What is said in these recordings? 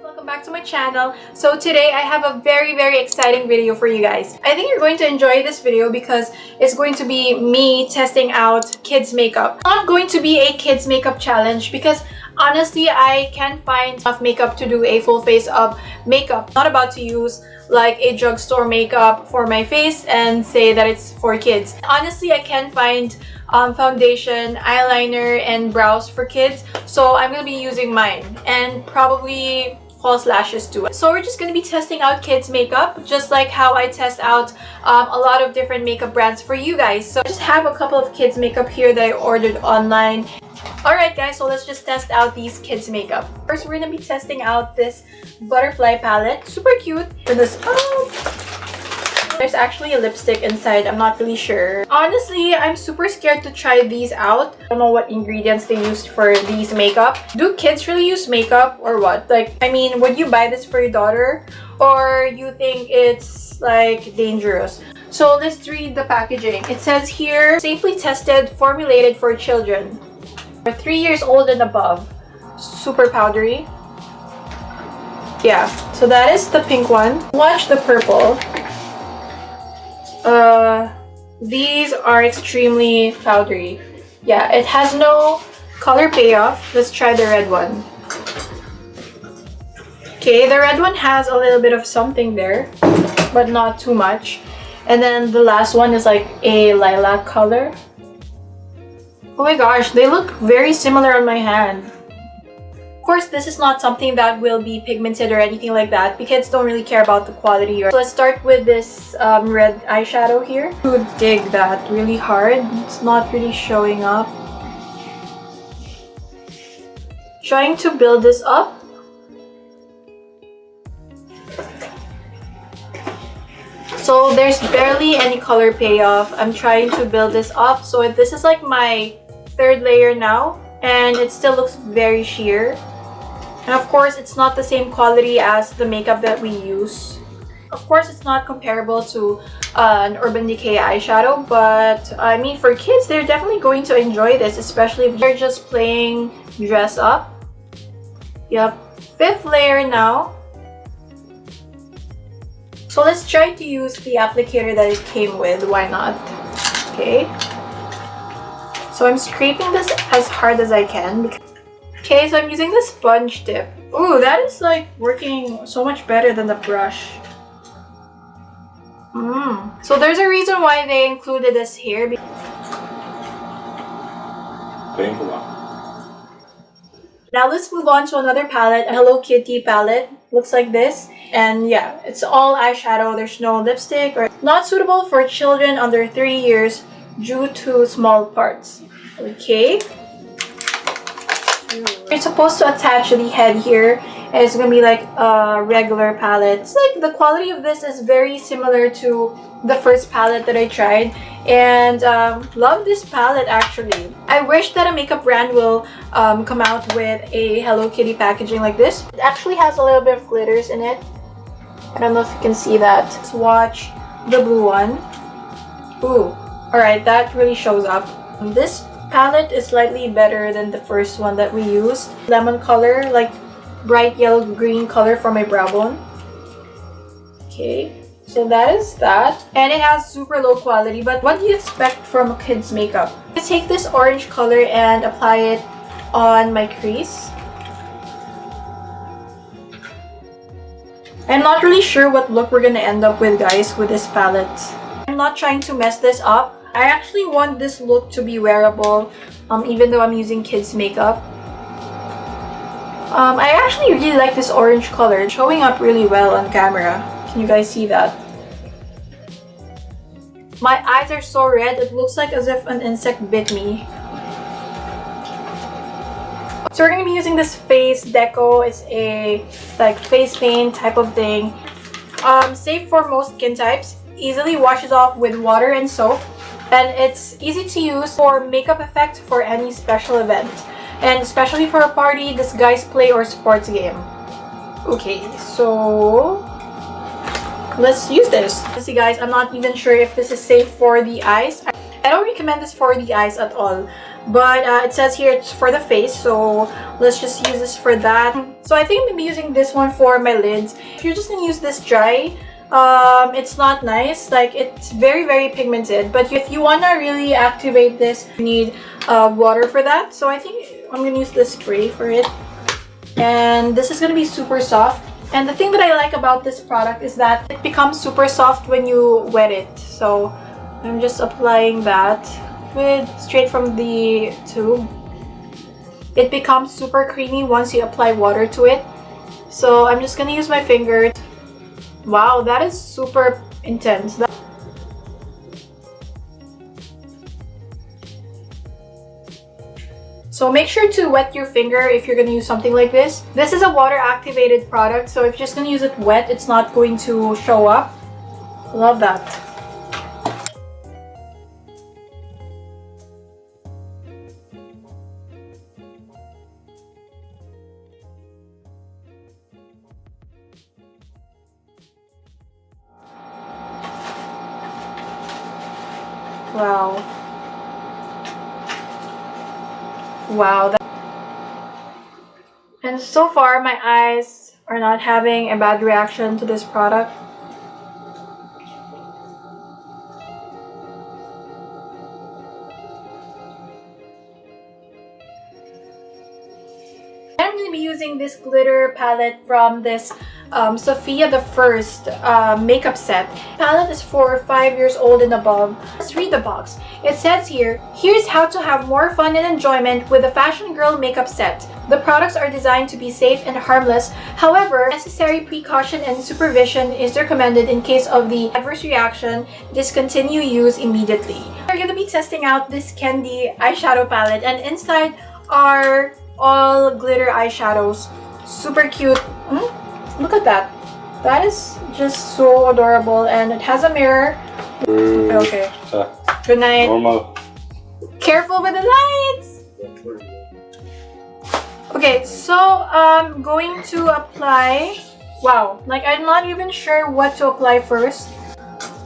Welcome back to my channel. So today I have a very exciting video for you guys. I think you're going to enjoy this video because it's going to be me testing out kids makeup. It's not going to be a kids makeup challenge because honestly I can't find enough makeup to do a full face of makeup. I'm not about to use like a drugstore makeup for my face and say that it's for kids. Honestly, I can't find foundation, eyeliner, and brows for kids, so I'm gonna be using mine and probably false lashes too. So we're just gonna be testing out kids makeup just like how I test out a lot of different makeup brands for you guys. So I just have a couple of kids makeup here that I ordered online. Alright guys, so let's just test out these kids makeup. First, we're gonna be testing out this butterfly palette. Super cute. For this, there's actually a lipstick inside. I'm not really sure. Honestly, I'm super scared to try these out. I don't know what ingredients they used for these makeup. Do kids really use makeup or what? Like, I mean, would you buy this for your daughter? Or you think it's like dangerous? So let's read the packaging. It says here, safely tested, formulated for children. 3 years old and above. Super powdery. Yeah, so that is the pink one. Watch the purple. These are extremely powdery. Yeah, it has no color payoff. Let's try the red one. Okay, the red one has a little bit of something there, but not too much. And then the last one is like a lilac color. Oh my gosh, they look very similar on my hand. Of course, this is not something that will be pigmented or anything like that. Kids don't really care about the quality. So let's start with this red eyeshadow here. I would dig that really hard. It's not really showing up. Trying to build this up. So there's barely any color payoff. I'm trying to build this up. So this is like my third layer now, and it still looks very sheer. And of course, it's not the same quality as the makeup that we use. Of course, it's not comparable to an Urban Decay eyeshadow, but I mean, for kids, they're definitely going to enjoy this, especially if they're just playing dress up. Yep, fifth layer now. So let's try to use the applicator that it came with. Why not? Okay. So I'm scraping this as hard as I can. Okay, so I'm using the sponge tip. Ooh, that is like working so much better than the brush. So there's a reason why they included this here. Now let's move on to another palette, a Hello Kitty palette. Looks like this. And yeah, it's all eyeshadow. There's no lipstick, or not suitable for children under 3 years due to small parts. Okay. You're supposed to attach the head here, and it's gonna be like a regular palette. It's like the quality of this is very similar to the first palette that I tried, and love this palette actually. I wish that a makeup brand will come out with a Hello Kitty packaging like this. It actually has a little bit of glitters in it. I don't know if you can see that. Let's watch the blue one. Ooh, alright, that really shows up. This palette is slightly better than the first one that we used. Lemon color, like bright yellow green color for my brow bone. Okay, so that is that. And it has super low quality, but what do you expect from a kid's makeup? I take this orange color and apply it on my crease. I'm not really sure what look we're gonna end up with, guys, with this palette. I'm not trying to mess this up. I actually want this look to be wearable, even though I'm using kids makeup. I actually really like this orange color. It's showing up really well on camera. Can you guys see that? My eyes are so red, it looks like as if an insect bit me. So we're going to be using this face deco. It's a like face paint type of thing. Safe for most skin types. Easily washes off with water and soap. And it's easy to use for makeup effect for any special event. And especially for a party, disguise play, or sports game. Okay, so let's use this. See guys, I'm not even sure if this is safe for the eyes. I don't recommend this for the eyes at all. but it says here it's for the face, so let's just use this for that. So I think I'm gonna be using this one for my lids. If you're just gonna use this dry, it's not nice. Like, it's very pigmented, but if you want to really activate this, you need water for that. So I think I'm gonna use this spray for it, and this is gonna be super soft. And the thing that I like about this product is that it becomes super soft when you wet it. So I'm just applying that straight from the tube. It becomes super creamy once you apply water to it. So I'm just gonna use my finger. Wow, that is super intense. So make sure to wet your finger if you're going to use something like this. This is a water activated product, so if you're just going to use it wet, it's not going to show up. Love that. Wow. Wow. And so far, my eyes are not having a bad reaction to this product. I'm going to be using this glitter palette from this Sofia the First makeup set. Palette is for 5 years old and above. Let's read the box. It says here, here's how to have more fun and enjoyment with a fashion girl makeup set. The products are designed to be safe and harmless. However, necessary precaution and supervision is recommended in case of the adverse reaction. Discontinue use immediately. We're going to be testing out this candy eyeshadow palette, and inside are all glitter eyeshadows. Super cute. Look at that. That is just so adorable, and it has a mirror. Okay. Good night. Normal. Careful with the lights. Okay, so I'm going to apply. Wow, like I'm not even sure what to apply first.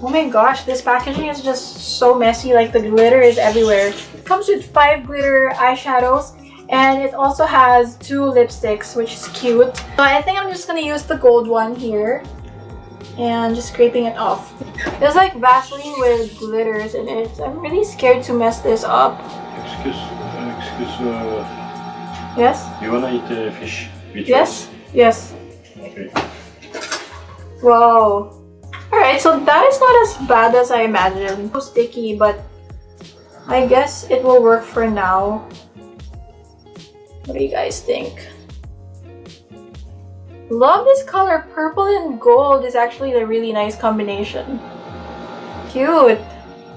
Oh my gosh, this packaging is just so messy. Like, the glitter is everywhere. It comes with 5 glitter eyeshadows. And it also has 2 lipsticks, which is cute. So I think I'm just gonna use the gold one here and just scraping it off. It's like Vaseline with glitters in it. I'm really scared to mess this up. Excuse. Yes? You wanna eat fish? Yes? Yes. Okay. Whoa. Alright, so that is not as bad as I imagined. So sticky, but I guess it will work for now. What do you guys think? Love this color. Purple and gold is actually a really nice combination. Cute.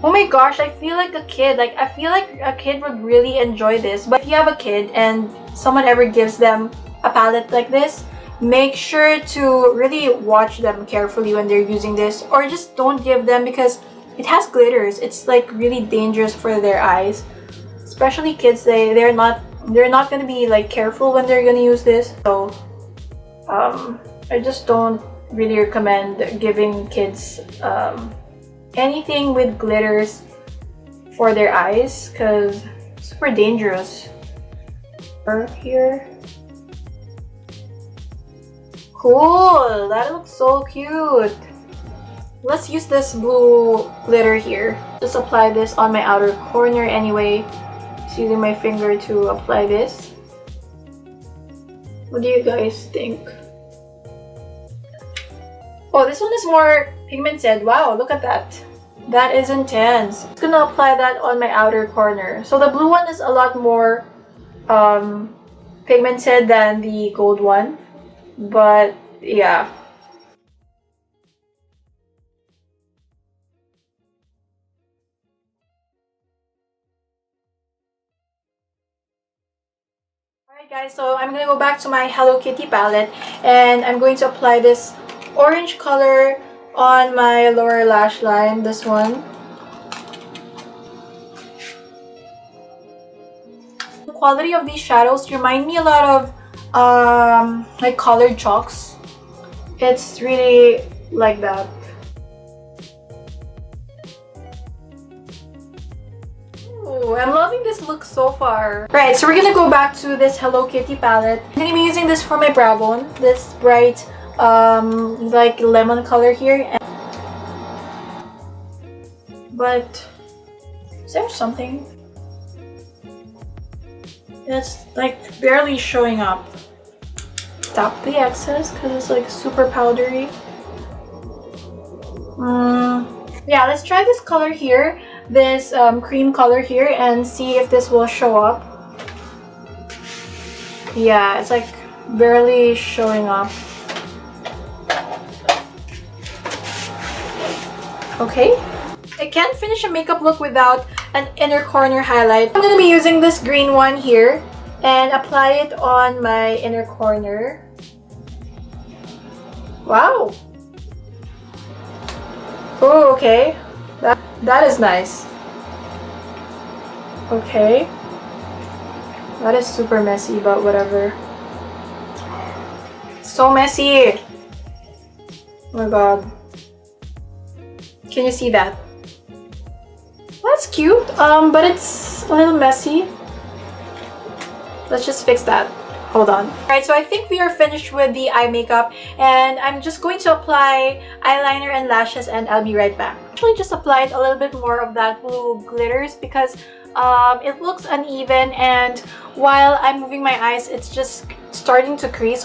Oh my gosh, I feel like a kid. Like, I feel like a kid would really enjoy this. But if you have a kid and someone ever gives them a palette like this, make sure to really watch them carefully when they're using this. Or just don't give them, because it has glitters. It's like really dangerous for their eyes. Especially kids, they're not gonna be like careful when they're gonna use this. So I just don't really recommend giving kids anything with glitters for their eyes, because it's super dangerous. Here. Cool, that looks so cute. Let's use this blue glitter here. Just apply this on my outer corner anyway. Using my finger to apply this. What do you guys think? Oh, this one is more pigmented. Wow, look at that. That is intense. I'm gonna apply that on my outer corner. So the blue one is a lot more pigmented than the gold one. But yeah. Alright guys, so I'm gonna go back to my Hello Kitty palette, and I'm going to apply this orange color on my lower lash line, this one. The quality of these shadows remind me a lot of like colored chalks. It's really like that. Ooh, Ooh, I'm loving this look so far. Right, so we're gonna go back to this Hello Kitty palette. I'm gonna be using this for my brow bone. This bright, like lemon color here. But is there something that's like barely showing up? Tap the excess because it's like super powdery. Yeah, let's try this color here, this cream color here, and see if this will show up. Yeah, it's like barely showing up. Okay. I can't finish a makeup look without an inner corner highlight. I'm going to be using this green one here and apply it on my inner corner. Wow. Oh, okay. That is nice. Okay. That is super messy, but whatever. So messy. Oh my god. Can you see that? That's cute, but it's a little messy. Let's just fix that. Hold on. Alright, so I think we are finished with the eye makeup, and I'm just going to apply eyeliner and lashes, and I'll be right back. Actually just applied a little bit more of that blue glitters because it looks uneven, and while I'm moving my eyes, it's just starting to crease.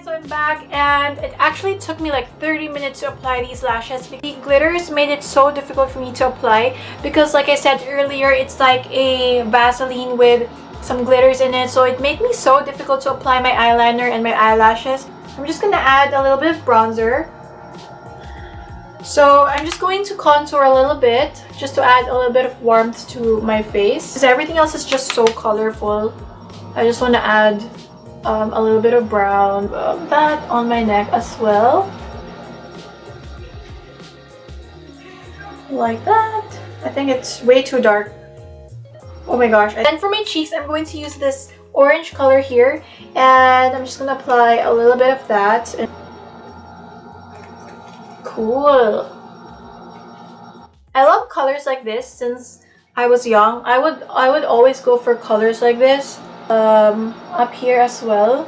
So I'm back, and it actually took me like 30 minutes to apply these lashes. The glitters made it so difficult for me to apply because, like I said earlier, it's like a Vaseline with some glitters in it, so it made me so difficult to apply my eyeliner and my eyelashes. I'm just gonna add a little bit of bronzer. So I'm just going to contour a little bit just to add a little bit of warmth to my face because everything else is just so colorful. I just want to add a little bit of brown, that on my neck as well, like that. I think it's way too dark. Oh my gosh. And for my cheeks, I'm going to use this orange color here, and I'm just gonna apply a little bit of that. Cool. I love colors like this. Since I was young, I would always go for colors like this. Up here as well.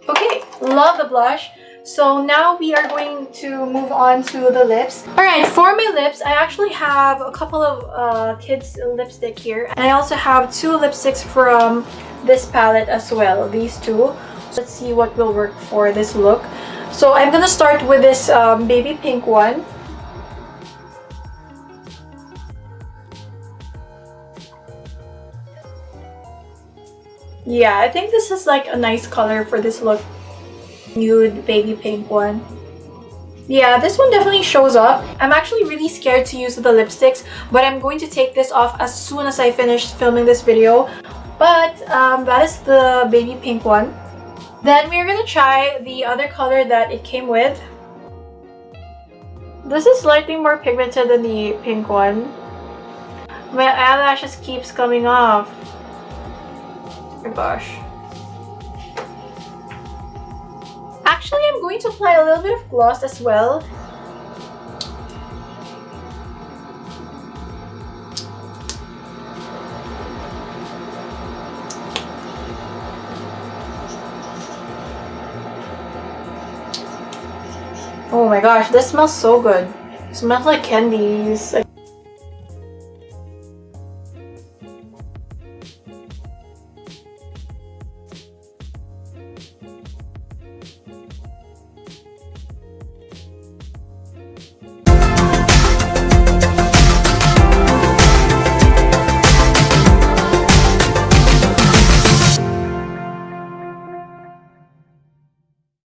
Okay, love the blush. So now we are going to move on to the lips. Alright, for my lips, I actually have a couple of kids lipstick here. And I also have two lipsticks from this palette as well, these two. So let's see what will work for this look. So I'm gonna start with this baby pink one. Yeah, I think this is like a nice color for this look. Nude baby pink one. Yeah, this one definitely shows up. I'm actually really scared to use the lipsticks, but I'm going to take this off as soon as I finish filming this video. But that is the baby pink one. Then we're gonna try the other color that it came with. This is slightly more pigmented than the pink one. My eyelashes keeps coming off. Oh my gosh. Actually, I'm going to apply a little bit of gloss as well. Oh my gosh, this smells so good. It smells like candies.